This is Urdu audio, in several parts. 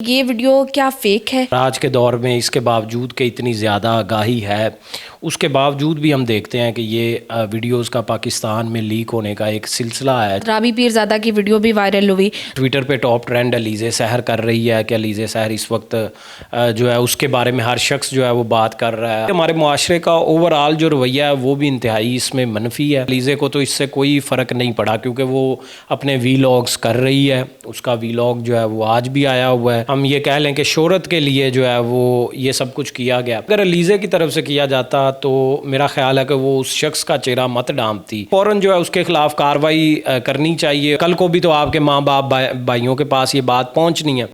یہ ویڈیو کیا فیک ہے؟ آج کے دور میں اس کے باوجود کہ اتنی زیادہ آگاہی ہے، اس کے باوجود بھی ہم دیکھتے ہیں کہ یہ ویڈیوز کا پاکستان میں لیک ہونے کا ایک سلسلہ ہے۔ رابی پیرزادہ کی ویڈیو بھی وائرل ہوئی۔ ٹویٹر پہ ٹاپ ٹرینڈ علیزہ سحر کر رہی ہے کہ علیزہ سحر اس وقت جو ہے اس کے بارے میں ہر شخص جو ہے وہ بات کر رہا ہے۔ ہمارے معاشرے کا اوورآل جو رویہ ہے وہ بھی انتہائی اس میں منفی ہے۔ علیزہ کو تو اس سے کوئی فرق نہیں پڑا کیونکہ وہ اپنے ویلاگز کر رہی ہے، اس کا ویلاگ جو ہے وہ آج بھی آیا ہوا ہے۔ ہم یہ کہہ لیں کہ شہرت کے لیے جو ہے وہ یہ سب کچھ کیا گیا۔ اگر علیزہ کی طرف سے کیا جاتا تو میرا خیال ہے کہ وہ اس شخص کا چہرہ مت ڈھانپتی، فوراً جو ہے اس کے خلاف کارروائی کرنی چاہیے۔ کل کو بھی تو آپ کے ماں باپ بھائیوں کے پاس یہ بات پہنچنی ہے۔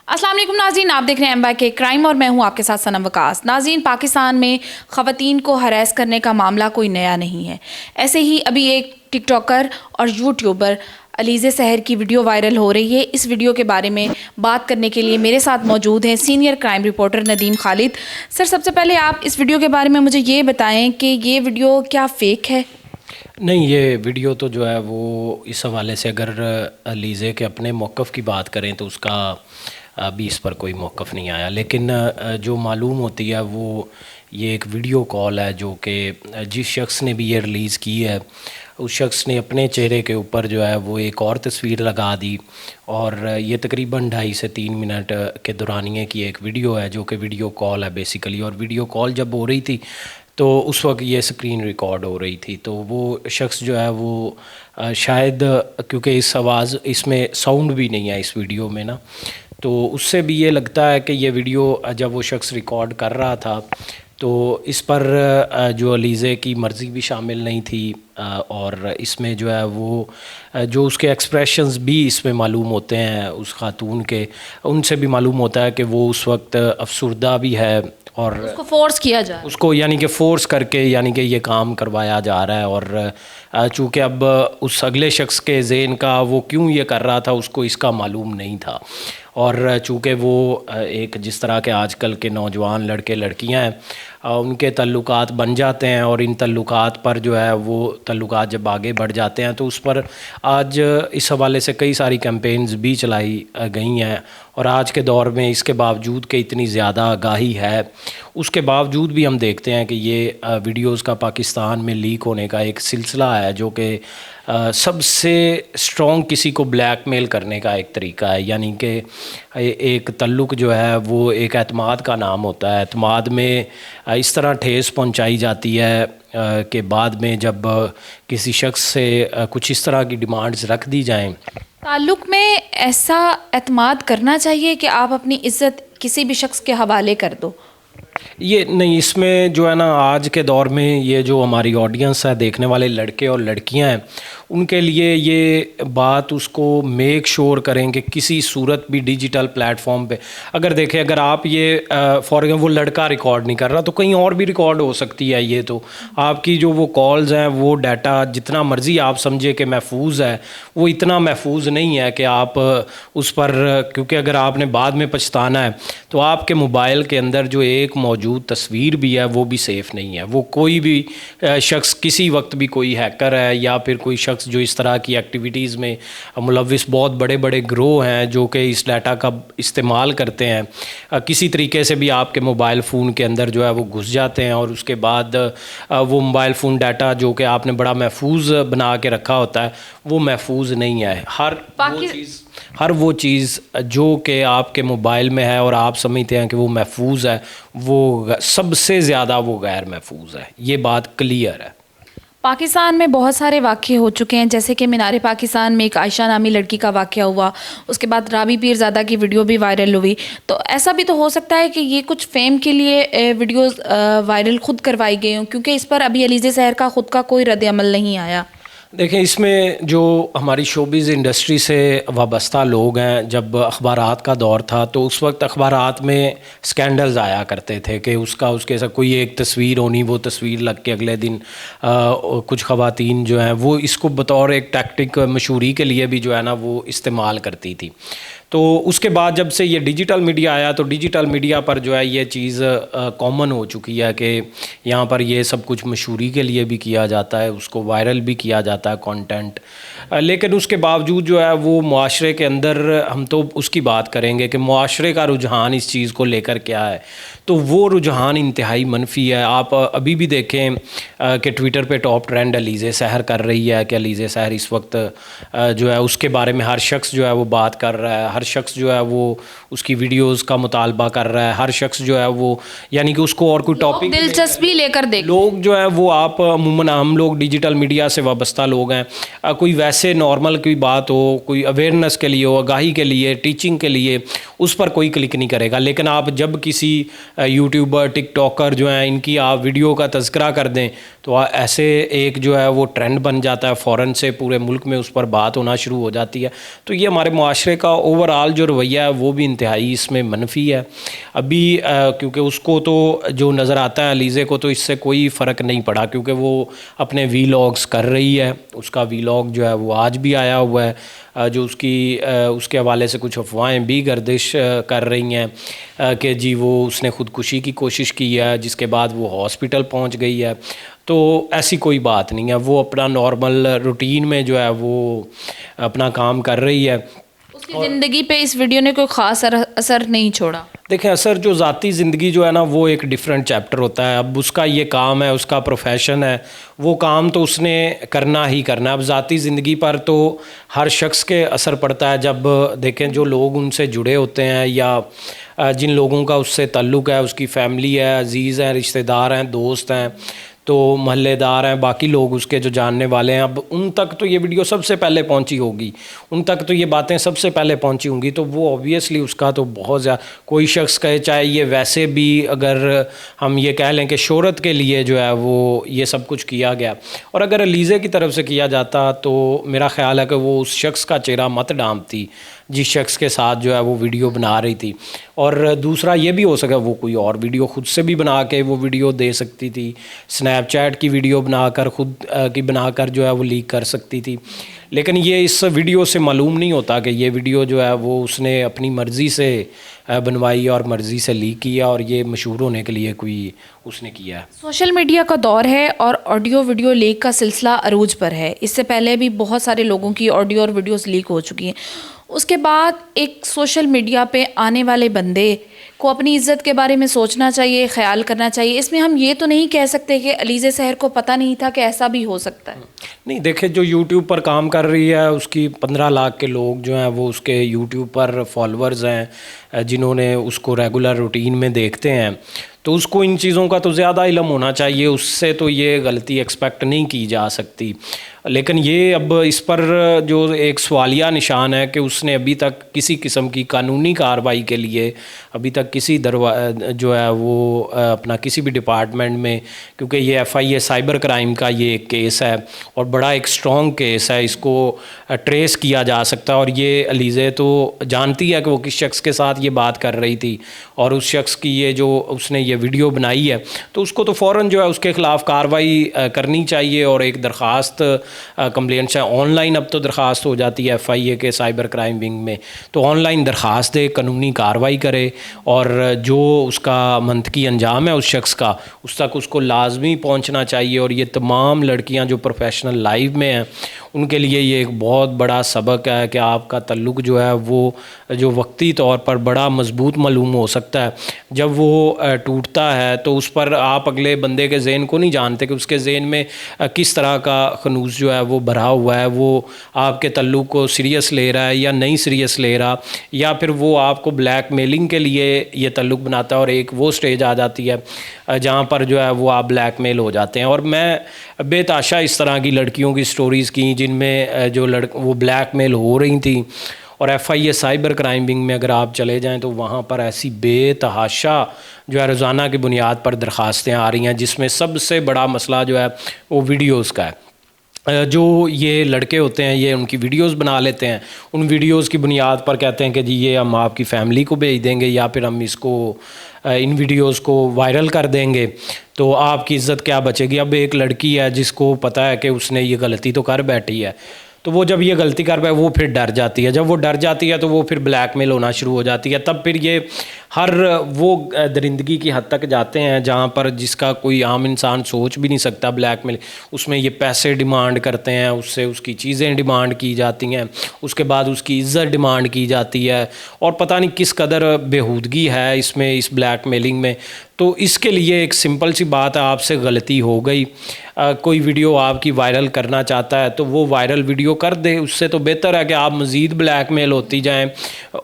السلام علیکم ناظرین، آپ دیکھ رہے ہیں ایم بائی کے کرائم اور میں ہوں آپ کے ساتھ صنم وقاص۔ ناظرین، پاکستان میں خواتین کو ہراس کرنے کا معاملہ کوئی نیا نہیں ہے۔ ایسے ہی ابھی ایک ٹک ٹاکر اور یوٹیوبر علیزہ سحر کی ویڈیو وائرل ہو رہی ہے۔ اس ویڈیو کے بارے میں بات کرنے کے لیے میرے ساتھ موجود ہیں سینئر کرائم رپورٹر ندیم خالد۔ سر، سب سے پہلے آپ اس ویڈیو کے بارے میں مجھے یہ بتائیں کہ یہ ویڈیو کیا فیک ہے؟ نہیں، یہ ویڈیو تو جو ہے وہ اس حوالے سے اگر علیزہ کے اپنے موقف کی بات کریں تو اس کا ابھی اس پر کوئی موقف نہیں آیا، لیکن جو معلوم ہوتی ہے وہ یہ ایک ویڈیو کال ہے جو کہ جس شخص نے بھی یہ ریلیز کی ہے اس شخص نے اپنے چہرے کے اوپر جو ہے وہ ایک اور تصویر لگا دی، اور یہ تقریباً 2.5 سے 3 منٹ کے دورانیے کی ایک ویڈیو ہے جو کہ ویڈیو کال ہے بیسیکلی۔ اور ویڈیو کال جب ہو رہی تھی تو اس وقت یہ اسکرین ریکارڈ ہو رہی تھی، تو وہ شخص جو ہے وہ شاید کیونکہ اس میں ساؤنڈ بھی نہیں ہے اس ویڈیو میں نا، تو اس سے بھی یہ لگتا ہے کہ یہ ویڈیو جب وہ شخص ریکارڈ کر رہا تھا تو اس پر جو علیزہ کی مرضی بھی شامل نہیں تھی، اور اس میں جو ہے وہ جو اس کے ایکسپریشنز بھی اس میں معلوم ہوتے ہیں اس خاتون کے، ان سے بھی معلوم ہوتا ہے کہ وہ اس وقت افسردہ بھی ہے، اور اس کو فورس کیا جا رہا ہے، اس کو یعنی کہ فورس کر کے یعنی کہ یہ کام کروایا جا رہا ہے۔ اور چونکہ اب اس اگلے شخص کے ذہن کا وہ کیوں یہ کر رہا تھا اس کو اس کا معلوم نہیں تھا، اور چونکہ وہ ایک جس طرح کے آج کل کے نوجوان لڑکے لڑکیاں ہیں ان کے تعلقات بن جاتے ہیں، اور ان تعلقات پر جو ہے وہ تعلقات جب آگے بڑھ جاتے ہیں تو اس پر آج اس حوالے سے کئی ساری کیمپینز بھی چلائی گئی ہیں، اور آج کے دور میں اس کے باوجود کہ اتنی زیادہ آگاہی ہے اس کے باوجود بھی ہم دیکھتے ہیں کہ یہ ویڈیوز کا پاکستان میں لیک ہونے کا ایک سلسلہ ہے جو کہ سب سے اسٹرانگ کسی کو بلیک میل کرنے کا ایک طریقہ ہے۔ یعنی کہ ایک تعلق جو ہے وہ ایک اعتماد کا نام ہوتا ہے، اعتماد میں اس طرح ٹھیس پہنچائی جاتی ہے کہ بعد میں جب کسی شخص سے کچھ اس طرح کی ڈیمانڈز رکھ دی جائیں۔ تعلق میں ایسا اعتماد کرنا چاہیے کہ آپ اپنی عزت کسی بھی شخص کے حوالے کر دو؟ یہ نہیں، اس میں جو ہے نا آج کے دور میں یہ جو ہماری آڈینس ہے، دیکھنے والے لڑکے اور لڑکیاں ہیں، ان کے لیے یہ بات اس کو میک شور کریں کہ کسی صورت بھی ڈیجیٹل پلیٹ فارم پہ اگر دیکھیں، اگر آپ یہ فار ایگزامپل وہ لڑکا ریکارڈ نہیں کر رہا تو کہیں اور بھی ریکارڈ ہو سکتی ہے، یہ تو آپ کی جو وہ کالز ہیں وہ ڈیٹا جتنا مرضی آپ سمجھے کہ محفوظ ہے وہ اتنا محفوظ نہیں ہے کہ آپ اس پر، کیونکہ اگر آپ نے بعد میں پچھتانا ہے تو آپ کے موبائل کے اندر جو ایک موجود تصویر بھی ہے وہ بھی سیف نہیں ہے۔ وہ کوئی بھی شخص کسی وقت بھی کوئی ہیکر ہے یا پھر کوئی شخص جو اس طرح کی ایکٹیویٹیز میں ملوث، بہت بڑے بڑے گروہ ہیں جو کہ اس ڈیٹا کا استعمال کرتے ہیں، کسی طریقے سے بھی آپ کے موبائل فون کے اندر جو ہے وہ گھس جاتے ہیں، اور اس کے بعد وہ موبائل فون ڈیٹا جو کہ آپ نے بڑا محفوظ بنا کے رکھا ہوتا ہے وہ محفوظ نہیں ہے۔ ہر وہ چیز جو کہ آپ کے موبائل میں ہے اور آپ سمجھتے ہیں کہ وہ محفوظ ہے، وہ سب سے زیادہ وہ غیر محفوظ ہے، یہ بات کلیئر ہے۔ پاکستان میں بہت سارے واقعے ہو چکے ہیں، جیسے کہ مینار پاکستان میں ایک عائشہ نامی لڑکی کا واقعہ ہوا، اس کے بعد رابی پیرزادہ کی ویڈیو بھی وائرل ہوئی، تو ایسا بھی تو ہو سکتا ہے کہ یہ کچھ فیم کے لیے ویڈیوز وائرل خود کروائی گئی ہوں، کیونکہ اس پر ابھی علیزہ سحر کا خود کا کوئی رد عمل نہیں آیا۔ دیکھیں، اس میں جو ہماری شوبز انڈسٹری سے وابستہ لوگ ہیں، جب اخبارات کا دور تھا تو اس وقت اخبارات میں سکینڈلز آیا کرتے تھے کہ اس کے ساتھ کوئی ایک تصویر ہونی، وہ تصویر لگ کے اگلے دن کچھ خواتین جو ہیں وہ اس کو بطور ایک ٹیکٹک مشہوری کے لیے بھی جو ہے نا وہ استعمال کرتی تھی۔ تو اس کے بعد جب سے یہ ڈیجیٹل میڈیا آیا تو ڈیجیٹل میڈیا پر جو ہے یہ چیز کامن ہو چکی ہے کہ یہاں پر یہ سب کچھ مشہوری کے لیے بھی کیا جاتا ہے, اس کو وائرل بھی کیا جاتا ہے کانٹینٹ. لیکن اس کے باوجود جو ہے وہ معاشرے کے اندر ہم تو اس کی بات کریں گے کہ معاشرے کا رجحان اس چیز کو لے کر کیا ہے, تو وہ رجحان انتہائی منفی ہے. آپ ابھی بھی دیکھیں کہ ٹویٹر پہ ٹاپ ٹرینڈ علیزہ سحر کر رہی ہے کہ علیزہ سحر اس وقت جو ہے اس کے بارے میں ہر شخص جو ہے وہ بات کر رہا ہے, ہر شخص جو ہے وہ اس کی ویڈیوز کا مطالبہ کر رہا ہے, ہر شخص جو ہے وہ یعنی کہ اس کو اور کوئی ٹاپک دلچسپی لے کر دیکھ لوگ جو ہے وہ آپ عموماً ہم لوگ ڈیجیٹل میڈیا سے وابستہ لوگ ہیں, کوئی ویسے نارمل کوئی بات ہو, کوئی اویئرنیس کے لیے ہو, آگاہی کے لیے, ٹیچنگ کے لیے, اس پر کوئی کلک نہیں کرے گا. لیکن آپ جب کسی یوٹیوبر ٹک ٹاکر جو ہیں ان کی آپ ویڈیو کا تذکرہ کر دیں تو ایسے ایک جو ہے وہ ٹرینڈ بن جاتا ہے, فوراً سے پورے ملک میں اس پر بات ہونا شروع ہو جاتی ہے. تو یہ ہمارے معاشرے کا اوور آل جو رویہ ہے وہ بھی انتہائی اس میں منفی ہے. ابھی کیونکہ اس کو تو جو نظر آتا ہے علیزہ کو تو اس سے کوئی فرق نہیں پڑا کیونکہ وہ اپنے وی لاگس کر رہی ہے. اس کا وی لاگ جو ہے وہ آج بھی آیا ہوا ہے, جو اس کے حوالے سے کچھ افواہیں بھی گردش کر رہی ہیں کہ جی وہ اس نے خودکشی کی کوشش کی ہے جس کے بعد وہ ہاسپٹل پہنچ گئی ہے. تو ایسی کوئی بات نہیں ہے, وہ اپنا نارمل روٹین میں جو ہے وہ اپنا کام کر رہی ہے. اس کی زندگی پہ اس ویڈیو نے کوئی خاص اثر نہیں چھوڑا. دیکھیں اثر جو ذاتی زندگی جو ہے نا وہ ایک ڈیفرنٹ چیپٹر ہوتا ہے. اب اس کا یہ کام ہے, اس کا پروفیشن ہے, وہ کام تو اس نے کرنا ہی کرنا ہے. اب ذاتی زندگی پر تو ہر شخص کے اثر پڑتا ہے. جب دیکھیں جو لوگ ان سے جڑے ہوتے ہیں یا جن لوگوں کا اس سے تعلق ہے, اس کی فیملی ہے, عزیز ہیں, رشتہ دار ہیں, دوست ہیں, تو محلے دار ہیں, باقی لوگ اس کے جو جاننے والے ہیں, اب ان تک تو یہ ویڈیو سب سے پہلے پہنچی ہوگی, ان تک تو یہ باتیں سب سے پہلے پہنچی ہوں گی. تو وہ اوبیسلی اس کا تو بہت زیادہ کوئی شخص کہے, چاہے یہ ویسے بھی اگر ہم یہ کہہ لیں کہ شہرت کے لیے جو ہے وہ یہ سب کچھ کیا گیا, اور اگر علیزہ کی طرف سے کیا جاتا تو میرا خیال ہے کہ وہ اس شخص کا چہرہ مت ڈھانپتی جس شخص کے ساتھ جو ہے وہ ویڈیو بنا رہی تھی. اور دوسرا یہ بھی ہو سکا وہ کوئی اور ویڈیو خود سے بھی بنا کے وہ ویڈیو دے سکتی تھی, اسنیپ چیٹ کی ویڈیو بنا کر خود کی بنا کر جو ہے وہ لیک کر سکتی تھی. لیکن یہ اس ویڈیو سے معلوم نہیں ہوتا کہ یہ ویڈیو جو ہے وہ اس نے اپنی مرضی سے بنوائی اور مرضی سے لیک کیا اور یہ مشہور ہونے کے لیے کوئی اس نے کیا ہے. سوشل میڈیا کا دور ہے اور آڈیو ویڈیو لیک کا سلسلہ عروج پر ہے. اس سے پہلے بھی بہت سارے لوگوں کی آڈیو اور ویڈیوز لیک ہو چکی ہیں. اس کے بعد ایک سوشل میڈیا پہ آنے والے بندے کو اپنی عزت کے بارے میں سوچنا چاہیے, خیال کرنا چاہیے. اس میں ہم یہ تو نہیں کہہ سکتے کہ علیزہ سحر کو پتہ نہیں تھا کہ ایسا بھی ہو سکتا ہے. نہیں دیکھیں, جو یوٹیوب پر کام کر رہی ہے اس کی 15 لاکھ کے لوگ جو ہیں وہ اس کے یوٹیوب پر فالورز ہیں جنہوں نے اس کو ریگولر روٹین میں دیکھتے ہیں, تو اس کو ان چیزوں کا تو زیادہ علم ہونا چاہیے. اس سے تو یہ غلطی ایکسپیکٹ نہیں کی جا سکتی. لیکن یہ اب اس پر جو ایک سوالیہ نشان ہے کہ اس نے ابھی تک کسی قسم کی قانونی کارروائی کے لیے ابھی تک کسی جو ہے وہ اپنا کسی بھی ڈپارٹمنٹ میں, کیونکہ یہ FIA سائبر کرائم کا یہ ایک کیس ہے اور بڑا ایک سٹرونگ کیس ہے, اس کو ٹریس کیا جا سکتا ہے. اور یہ علیزہ تو جانتی ہے کہ وہ کس شخص کے ساتھ یہ بات کر رہی تھی اور اس شخص کی یہ جو اس نے یہ ویڈیو بنائی ہے, تو اس کو تو فوراً جو ہے اس کے خلاف کارروائی کرنی چاہیے اور ایک درخواست کمپلینٹس ہے آن لائن. اب تو درخواست ہو جاتی ہے FIA کے سائبر کرائم ونگ میں, تو آن لائن درخواست دے, قانونی کارروائی کرے اور جو اس کا منطقی انجام ہے اس شخص کا اس تک اس کو لازمی پہنچنا چاہیے. اور یہ تمام لڑکیاں جو پروفیشنل لائف میں ہیں ان کے لیے یہ ایک بہت بڑا سبق ہے کہ آپ کا تعلق جو ہے وہ جو وقتی طور پر بڑا مضبوط معلوم ہو سکتا ہے, جب وہ ٹوٹتا ہے تو اس پر آپ اگلے بندے کے ذہن کو نہیں جانتے کہ اس کے ذہن میں کس طرح کا خنوز جو ہے وہ بھرا ہوا ہے, وہ آپ کے تعلق کو سیریس لے رہا ہے یا نہیں سیریس لے رہا, یا پھر وہ آپ کو بلیک میلنگ کے لیے یہ تعلق بناتا ہے. اور ایک وہ سٹیج آ جاتی ہے جہاں پر جو ہے وہ آپ بلیک میل ہو جاتے ہیں. اور میں بے تحاشا اس طرح کی لڑکیوں کی سٹوریز کی جن میں جو وہ بلیک میل ہو رہی تھیں, اور FIA سائبر کرائم ونگ میں اگر آپ چلے جائیں تو وہاں پر ایسی بے تحاشا جو ہے روزانہ کی بنیاد پر درخواستیں آ رہی ہیں, جس میں سب سے بڑا مسئلہ جو ہے وہ ویڈیوز کا ہے. جو یہ لڑکے ہوتے ہیں یہ ان کی ویڈیوز بنا لیتے ہیں, ان ویڈیوز کی بنیاد پر کہتے ہیں کہ جی یہ ہم آپ کی فیملی کو بھیج دیں گے یا پھر ہم اس کو ان ویڈیوز کو وائرل کر دیں گے تو آپ کی عزت کیا بچے گی. اب ایک لڑکی ہے جس کو پتہ ہے کہ اس نے یہ غلطی تو کر بیٹھی ہے, تو وہ جب یہ غلطی کر پائے وہ پھر ڈر جاتی ہے. جب وہ ڈر جاتی ہے تو وہ پھر بلیک میل ہونا شروع ہو جاتی ہے. تب پھر یہ ہر وہ درندگی کی حد تک جاتے ہیں جہاں پر جس کا کوئی عام انسان سوچ بھی نہیں سکتا. بلیک میل اس میں یہ پیسے ڈیمانڈ کرتے ہیں, اس سے اس کی چیزیں ڈیمانڈ کی جاتی ہیں, اس کے بعد اس کی عزت ڈیمانڈ کی جاتی ہے, اور پتہ نہیں کس قدر بےہودگی ہے اس میں, اس بلیک میلنگ میں. تو اس کے لیے ایک سمپل سی بات ہے, آپ سے غلطی ہو گئی, کوئی ویڈیو آپ کی وائرل کرنا چاہتا ہے تو وہ وائرل ویڈیو کر دے. اس سے تو بہتر ہے کہ آپ مزید بلیک میل ہوتی جائیں.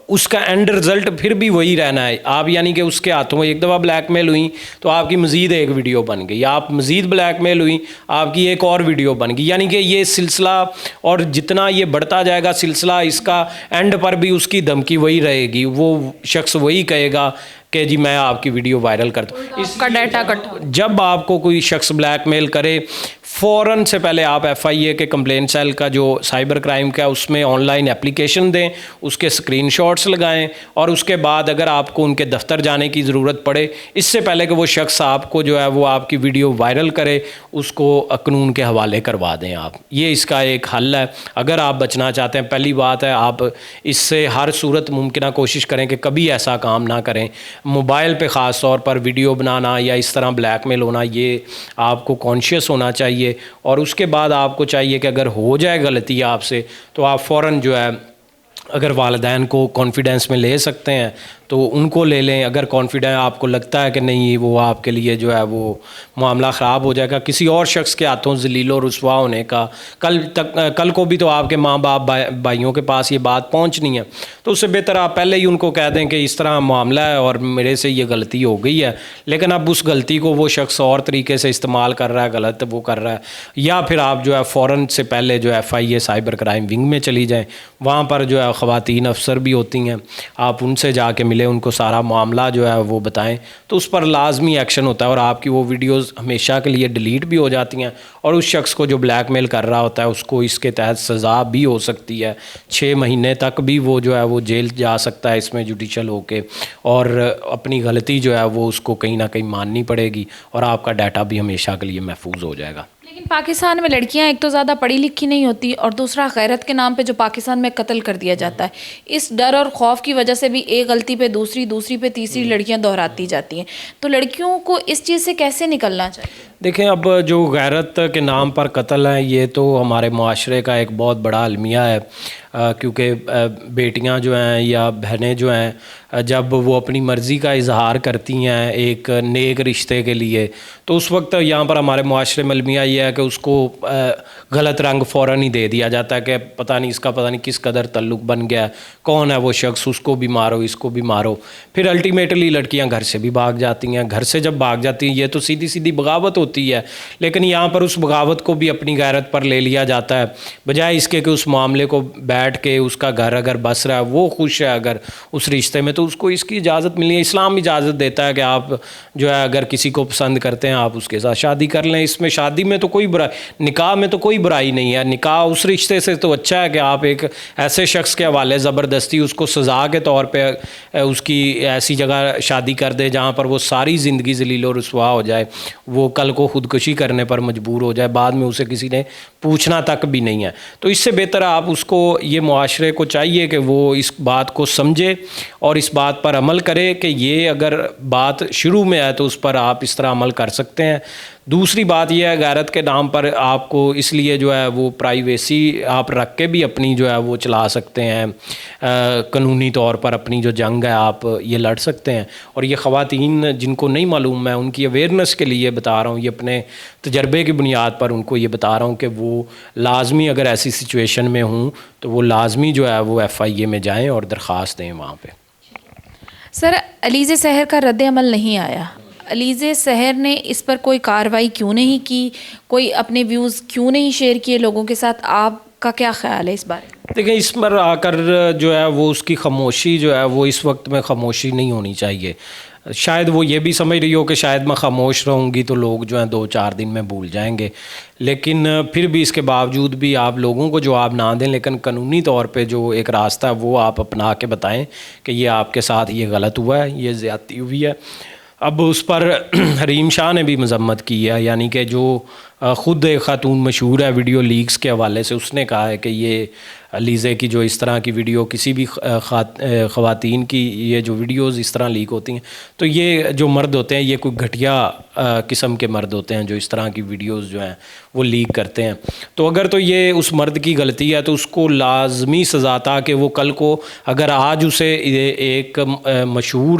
اس کا اینڈ رزلٹ پھر بھی وہی رہنا ہے. آپ یعنی کہ اس کے ہاتھوں ایک دفعہ بلیک میل ہوئی تو آپ کی مزید ایک ویڈیو بن گئی, آپ مزید بلیک میل ہوئی آپ کی ایک اور ویڈیو بن گئی. یعنی کہ یہ سلسلہ, اور جتنا یہ بڑھتا جائے گا سلسلہ, اس کا اینڈ پر بھی اس کی دھمکی وہی رہے گی. وہ شخص وہی کہے گا کہ جی میں آپ کی ویڈیو وائرل کرتا ہوں. اس کا ڈیٹا کٹ. جب آپ کو کوئی شخص بلیک میل کرے, فوراً سے پہلے آپ FIA کے کمپلین سیل کا جو سائبر کرائم کا اس میں آن لائن اپلیکیشن دیں, اس کے اسکرین شاٹس لگائیں, اور اس کے بعد اگر آپ کو ان کے دفتر جانے کی ضرورت پڑے, اس سے پہلے کہ وہ شخص آپ کو جو ہے وہ آپ کی ویڈیو وائرل کرے, اس کو قانون کے حوالے کروا دیں آپ. یہ اس کا ایک حل ہے اگر آپ بچنا چاہتے ہیں. پہلی بات ہے آپ اس سے ہر صورت ممکنہ کوشش کریں کہ کبھی ایسا کام نہ کریں. موبائل پہ خاص طور پر ویڈیو بنانا یا اس طرح بلیک میل ہونا, یہ آپ کو کانشیس ہونا چاہیے. اور اس کے بعد آپ کو چاہیے کہ اگر ہو جائے غلطی آپ سے تو آپ فوراً جو ہے اگر والدین کو کانفیڈنس میں لے سکتے ہیں تو ان کو لے لیں. اگر کانفیڈنس آپ کو لگتا ہے کہ نہیں وہ آپ کے لیے جو ہے وہ معاملہ خراب ہو جائے گا کسی اور شخص کے ہاتھوں ذلیل و رسوا ہونے کا, کل کو بھی تو آپ کے ماں باپ بھائیوں کے پاس یہ بات پہنچنی ہے, تو اس سے بہتر آپ پہلے ہی ان کو کہہ دیں کہ اس طرح معاملہ ہے اور میرے سے یہ غلطی ہو گئی ہے, لیکن اب اس غلطی کو وہ شخص اور طریقے سے استعمال کر رہا ہے, غلط وہ کر رہا ہے. یا پھر آپ جو ہے فوراً سے پہلے جو ہے FIA سائبر کرائم ونگ میں چلی جائیں. وہاں پر جو ہے خواتین افسر بھی ہوتی ہیں, آپ ان سے جا کے ملیں, ان کو سارا معاملہ جو ہے وہ بتائیں, تو اس پر لازمی ایکشن ہوتا ہے اور آپ کی وہ ویڈیوز ہمیشہ کے لیے ڈیلیٹ بھی ہو جاتی ہیں. اور اس شخص کو جو بلیک میل کر رہا ہوتا ہے اس کو اس کے تحت سزا بھی ہو سکتی ہے, 6 مہینے تک بھی وہ جو ہے وہ جیل جا سکتا ہے اس میں جوڈیشل ہو کے, اور اپنی غلطی جو ہے وہ اس کو کہیں نہ کہیں ماننی پڑے گی, اور آپ کا ڈیٹا بھی ہمیشہ کے لیے محفوظ ہو جائے گا. لیکن پاکستان میں لڑکیاں ایک تو زیادہ پڑھی لکھی نہیں ہوتی, اور دوسرا غیرت کے نام پہ جو پاکستان میں قتل کر دیا جاتا ہے, اس ڈر اور خوف کی وجہ سے بھی ایک غلطی پہ دوسری پہ تیسری لڑکیاں دہراتی جاتی ہیں. تو لڑکیوں کو اس چیز سے کیسے نکلنا چاہیے؟ دیکھیں, اب جو غیرت کے نام پر قتل ہیں یہ تو ہمارے معاشرے کا ایک بہت بڑا المیہ ہے, کیونکہ بیٹیاں جو ہیں یا بہنیں جو ہیں جب وہ اپنی مرضی کا اظہار کرتی ہیں ایک نیک رشتے کے لیے, تو اس وقت یہاں پر ہمارے معاشرے میں المیہ یہ ہے کہ اس کو غلط رنگ فوراً ہی دے دیا جاتا ہے کہ پتہ نہیں اس کا پتہ نہیں کس قدر تعلق بن گیا, کون ہے وہ شخص, اس کو بھی مارو اس کو بھی مارو. پھر الٹیمیٹلی لڑکیاں گھر سے بھی بھاگ جاتی ہیں. گھر سے جب بھاگ جاتی ہیں یہ تو سیدھی بغاوت ہوتی ہے, لیکن یہاں پر اس بغاوت کو بھی اپنی غیرت پر لے لیا جاتا ہے, بجائے اس کے کہ اس معاملے کو بیٹھ کے اس کا گھر اگر بس رہا ہے, وہ خوش ہے اگر اس رشتے میں, تو اس کو اس کی اجازت ملی ہے. اسلام اجازت دیتا ہے کہ آپ جو ہے اگر کسی کو پسند کرتے ہیں آپ اس کے ساتھ شادی کر لیں. اس میں شادی میں تو کوئی برائی, نکاح میں تو کوئی برائی نہیں ہے. نکاح اس رشتے سے تو اچھا ہے کہ آپ ایک ایسے شخص کے حوالے زبردستی اس کو سزا کے طور پہ اس کی ایسی جگہ شادی کر دے جہاں پر وہ ساری زندگی ذلیل و رسوا ہو جائے, وہ کل کو خودکشی کرنے پر مجبور ہو جائے, بعد میں اسے کسی نے پوچھنا تک بھی نہیں ہے. تو اس سے بہتر آپ اس کو, یہ معاشرے کو چاہیے کہ وہ اس بات کو سمجھے اور اس بات پر عمل کرے کہ یہ اگر بات شروع میں ہے تو اس پر آپ اس طرح عمل کر سکتے ہیں. دوسری بات یہ ہے غیرت کے نام پر آپ کو اس لیے جو ہے وہ پرائیویسی آپ رکھ کے بھی اپنی جو ہے وہ چلا سکتے ہیں, قانونی طور پر اپنی جو جنگ ہے آپ یہ لڑ سکتے ہیں. اور یہ خواتین جن کو نہیں معلوم, میں ان کی اویئرنیس کے لیے بتا رہا ہوں, یہ اپنے تجربے کی بنیاد پر ان کو یہ بتا رہا ہوں کہ وہ لازمی اگر ایسی سچویشن میں ہوں تو وہ لازمی جو ہے وہ FIA میں جائیں اور درخواست دیں وہاں پہ. سر, علیزے سحر کا رد عمل نہیں آیا, علیزے سحر نے اس پر کوئی کارروائی کیوں نہیں کی, کوئی اپنے ویوز کیوں نہیں شیئر کیے لوگوں کے ساتھ, آپ کا کیا خیال ہے اس بارے میں؟ دیکھیں, اس پر آ کر جو ہے وہ اس کی خاموشی جو ہے وہ اس وقت میں خاموشی نہیں ہونی چاہیے. شاید وہ یہ بھی سمجھ رہی ہو کہ شاید میں خاموش رہوں گی تو لوگ جو ہیں 2-4 دن میں بھول جائیں گے, لیکن پھر بھی اس کے باوجود بھی آپ لوگوں کو جواب نہ دیں, لیکن قانونی طور پہ جو ایک راستہ ہے وہ آپ اپنا کے بتائیں کہ یہ آپ کے ساتھ یہ غلط ہوا ہے, یہ زیادتی ہوئی ہے. اب اس پر حریم شاہ نے بھی مذمت کی ہے, یعنی کہ جو خود ایک خاتون مشہور ہے ویڈیو لیکس کے حوالے سے، اس نے کہا ہے کہ یہ علیزے کی جو اس طرح کی ویڈیو کسی بھی خواتین کی یہ جو ویڈیوز اس طرح لیک ہوتی ہیں تو یہ جو مرد ہوتے ہیں یہ کوئی گھٹیا قسم کے مرد ہوتے ہیں جو اس طرح کی ویڈیوز جو ہیں وہ لیک کرتے ہیں. تو اگر تو یہ اس مرد کی غلطی ہے تو اس کو لازمی سزا تھا کہ وہ کل کو اگر آج اسے ایک مشہور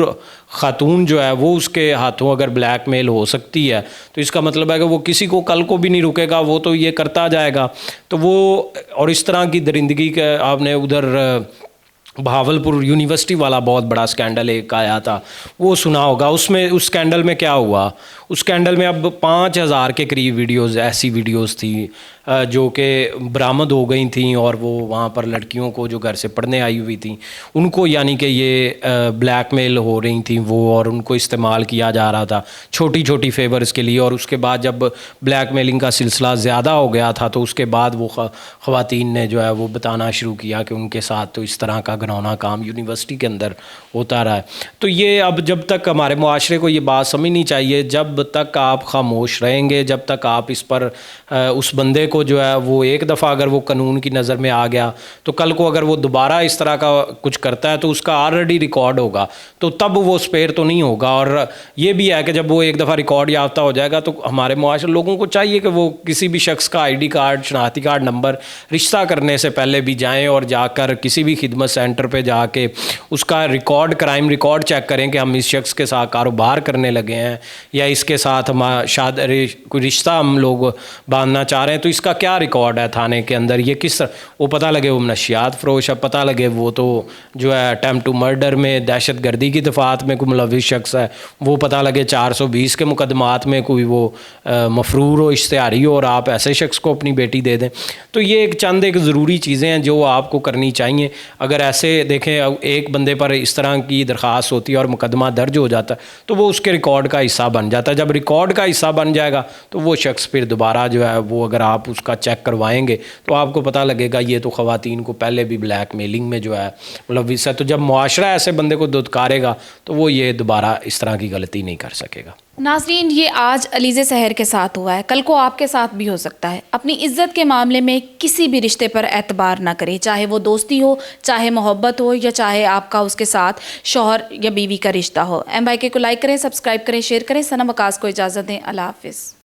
خاتون جو ہے وہ اس کے ہاتھوں اگر بلیک میل ہو سکتی ہے تو اس کا مطلب ہے کہ وہ کسی کو کل کو بھی نہیں رکے گا، وہ تو یہ کرتا جائے گا. تو وہ اور اس طرح کی درندگی کا آپ نے ادھر بہاولپور یونیورسٹی والا بہت بڑا سکینڈل ایک آیا تھا وہ سنا ہوگا. اس سکینڈل میں کیا ہوا، اس سکینڈل میں اب 5000 کے قریب ویڈیوز ایسی ویڈیوز تھیں جو کہ برآمد ہو گئی تھیں اور وہ وہاں پر لڑکیوں کو جو گھر سے پڑھنے آئی ہوئی تھیں ان کو یعنی کہ یہ بلیک میل ہو رہی تھیں وہ، اور ان کو استعمال کیا جا رہا تھا چھوٹی چھوٹی فیورز کے لیے. اور اس کے بعد جب بلیک میلنگ کا سلسلہ زیادہ ہو گیا تھا تو اس کے بعد وہ خواتین نے جو ہے وہ بتانا شروع کیا کہ ان کے ساتھ تو اس طرح کا گھناؤنا کام یونیورسٹی کے اندر ہوتا رہا ہے. تو یہ اب جب تک ہمارے معاشرے کو یہ بات سمجھنی چاہیے، جب تک آپ خاموش رہیں گے، جب تک آپ اس پر اس بندے کو جو ہے وہ ایک دفعہ اگر وہ قانون کی نظر میں آ گیا تو کل کو اگر وہ دوبارہ اس طرح کا کچھ کرتا ہے تو اس کا آلریڈی ریکارڈ ہوگا تو تب وہ اسپیئر تو نہیں ہوگا. اور یہ بھی ہے کہ جب وہ ایک دفعہ ریکارڈ یافتہ ہو جائے گا تو ہمارے معاشرے لوگوں کو چاہیے کہ وہ کسی بھی شخص کا آئی ڈی کارڈ، شناختی کارڈ نمبر رشتہ کرنے سے پہلے بھی جائیں اور جا کر کسی بھی خدمت سینٹر پہ جا کے اس کا ریکارڈ، کرائم ریکارڈ چیک کریں کہ ہم اس شخص کے ساتھ کاروبار کرنے لگے ہیں یا اس کے ساتھ ہم کوئی رشتہ ہم لوگ باندھنا چاہ رہے ہیں تو اس کا کیا ریکارڈ ہے تھانے کے اندر، یہ کس وہ پتہ لگے وہ منشیات فروش ہے، پتہ لگے وہ تو جو ہے اٹیمپٹ ٹو مرڈر میں دہشت گردی کی دفعات میں کوئی ملوث شخص ہے، وہ پتہ لگے 420 کے مقدمات میں کوئی وہ مفرور ہو، اشتہاری ہو اور آپ ایسے شخص کو اپنی بیٹی دے دیں. تو یہ ایک ضروری چیزیں ہیں جو آپ کو کرنی چاہیے. اگر ایسے دیکھیں ایک بندے پر اس طرح کی درخواست ہوتی ہے اور مقدمہ درج ہو جاتا ہے تو وہ اس کے ریکارڈ کا حصہ بن جاتا ہے. جب ریکارڈ کا حصہ بن جائے گا تو وہ شخص پھر دوبارہ جو ہے وہ اگر آپ اس کا چیک کروائیں گے تو آپ کو پتہ لگے گا یہ تو خواتین کو پہلے بھی بلیک میلنگ میں جو ہے ملوث ہے. تو جب معاشرہ ایسے بندے کو دھتکارے گا تو وہ یہ دوبارہ اس طرح کی غلطی نہیں کر سکے گا. ناظرین، یہ آج علیزے سحر کے ساتھ ہوا ہے، کل کو آپ کے ساتھ بھی ہو سکتا ہے. اپنی عزت کے معاملے میں کسی بھی رشتے پر اعتبار نہ کریں، چاہے وہ دوستی ہو، چاہے محبت ہو، یا چاہے آپ کا اس کے ساتھ شوہر یا بیوی کا رشتہ ہو. MYK کو لائک کریں، سبسکرائب کریں، شیئر کریں. صنم وقاص کو اجازت دیں. اللہ حافظ.